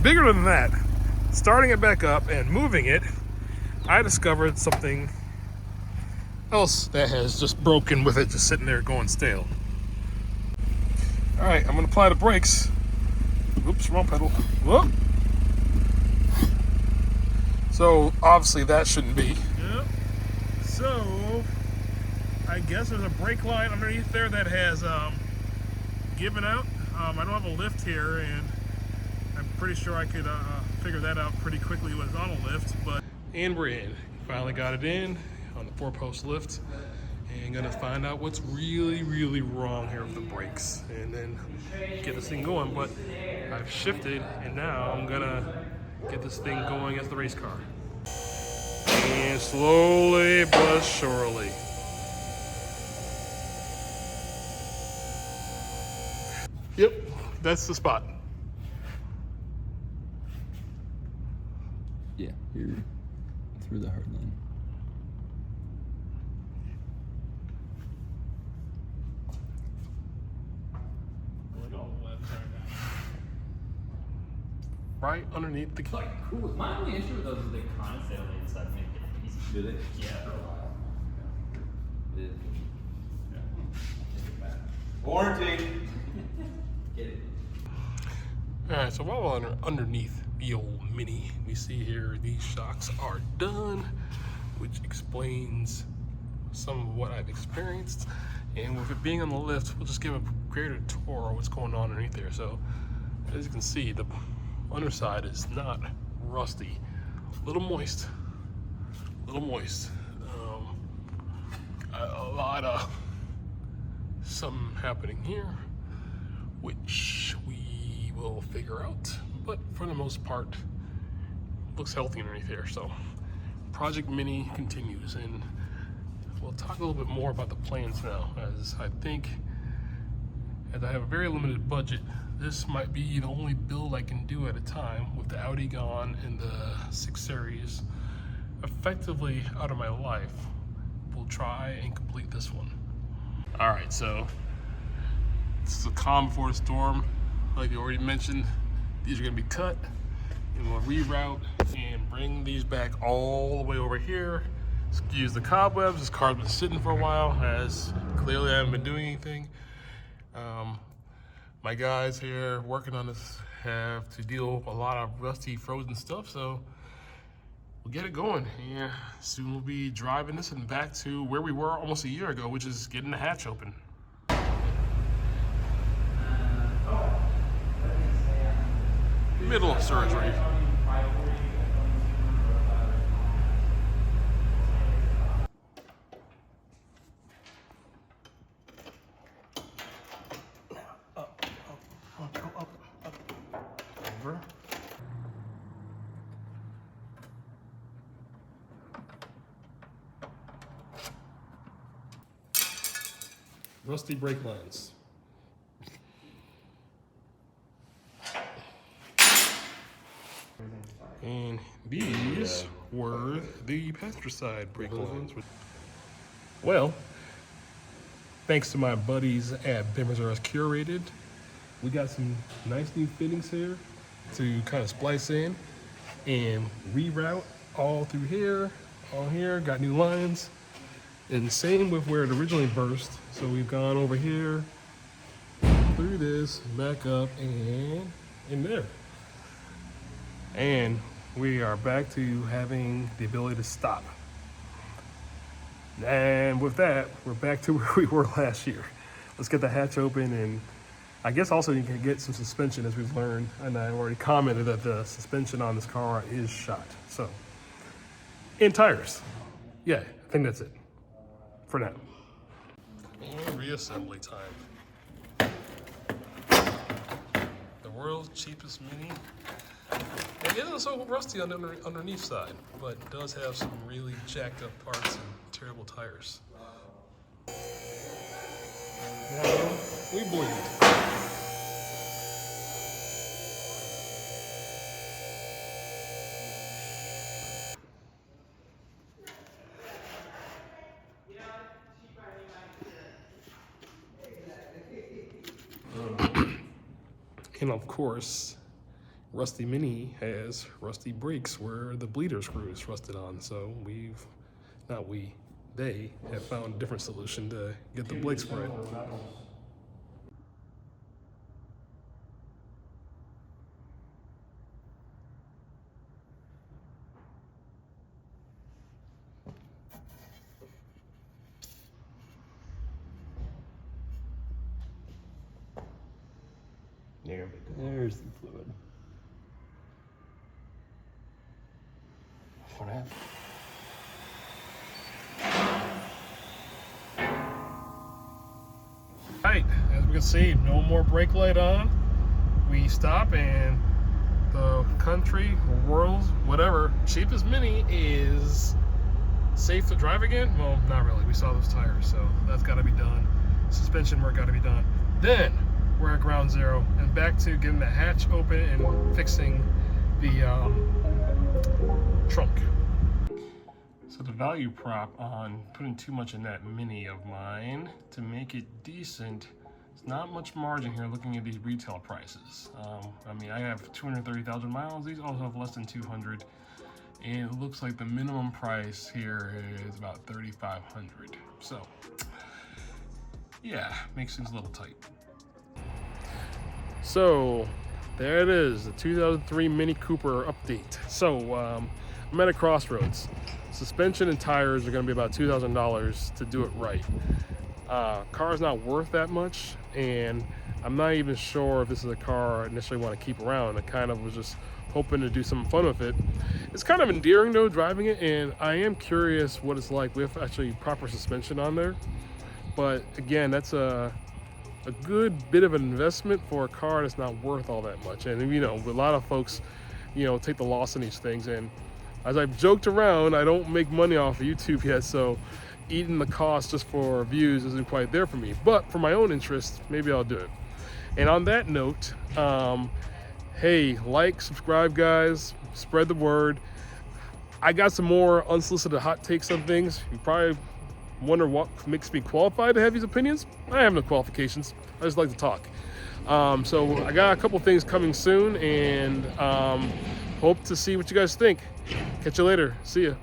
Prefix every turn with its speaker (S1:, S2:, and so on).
S1: bigger than that, starting it back up and moving it, I discovered something else that has just broken with it just sitting there going stale. All right, I'm gonna apply the brakes. Oops, wrong pedal. Whoop. So obviously that shouldn't be. Yep. So I guess there's a brake line underneath there that has given out. I don't have a lift here, and I'm pretty sure I could figure that out pretty quickly when it's on a lift. And we're in. Finally got it in on the 4-post lift, and gonna find out what's really, really wrong here with the brakes, and then get this thing going. But I've shifted, and now I'm gonna get this thing going as the race car. And slowly but surely. Yep, that's the spot.
S2: Yeah, you're through the hard line.
S1: Right underneath the key.
S3: Like, cool. My only issue with those is they kind of sit on the inside and make it easy.
S2: Do they?
S3: Yeah, for a while.
S2: Warranty.
S3: Get it.
S1: All right, so while we're underneath the old Mini, we see here these shocks are done, which explains some of what I've experienced. And with it being on the lift, we'll just give a greater tour of what's going on underneath there. So as you can see, the underside is not rusty, a little moist, a lot of something happening here, which we will figure out, but for the most part looks healthy underneath here. So Project Mini continues, and we'll talk a little bit more about the plans now, as I think, as I have a very limited budget, this might be the only build I can do at a time with the Audi gone and the 6 Series effectively out of my life. We'll try and complete this one. All right, so this is a calm before the storm. Like I already mentioned, these are gonna be cut, and we'll reroute and bring these back all the way over here. Excuse the cobwebs, this car's been sitting for a while, as clearly I haven't been doing anything. My guys here working on this have to deal with a lot of rusty, frozen stuff, so we'll get it going. Yeah, soon we'll be driving this and back to where we were almost a year ago, which is getting the hatch open. Middle of surgery. Over. Rusty brake lines. And these were the passenger side brake lines. Well, thanks to my buddies at Bimmer's Curated, we got some nice new fittings here to kind of splice in and reroute all through here, all here, got new lines. And same with where it originally burst. So we've gone over here, through this, back up, and in there. And we are back to having the ability to stop. And with that, we're back to where we were last year. Let's get the hatch open, and I guess also you can get some suspension, as we've learned. And I already commented that the suspension on this car is shot. So, and tires. Yeah, I think that's it for now. And reassembly time. The world's cheapest Mini. It isn't so rusty on the underneath side, but does have some really jacked up parts and terrible tires. Now we bleed. And of course, Rusty Mini has rusty brakes where the bleeder screw is rusted on. So they have found a different solution to get the brakes right. There we go.
S2: There's the fluid.
S1: What happened? Right, as we can see, no more brake light on. We stop and the country, world, whatever, cheapest Mini is safe to drive again? Well, not really. We saw those tires, so that's got to be done. Suspension work got to be done. Then we're at ground zero and back to getting the hatch open and fixing the trunk. So the value prop on putting too much in that Mini of mine to make it decent, it's not much margin here looking at these retail prices. I mean, I have 230,000 miles. These also have less than 200. And it looks like the minimum price here is about 3,500. So yeah, makes things a little tight. So there it is, the 2003 Mini Cooper update. So I'm at a crossroads. Suspension and tires are going to be about $2,000 to do it right. Car's not worth that much, and I'm not even sure if this is a car I initially want to keep around. I kind of was just hoping to do some fun with it. It's kind of endearing though, driving it, and I am curious what it's like with actually proper suspension on there. But again, that's a good bit of an investment for a car that's not worth all that much. And you know, a lot of folks, you know, take the loss on these things. And as I've joked around, I don't make money off of YouTube yet, so eating the cost just for views isn't quite there for me. But for my own interest, maybe I'll do it. And on that note, hey, like, subscribe, guys, spread the word. I got some more unsolicited hot takes on things. You probably wonder what makes me qualified to have these opinions. I have no qualifications. I just like to talk. So I got a couple things coming soon, and hope to see what you guys think. Catch you later. See ya.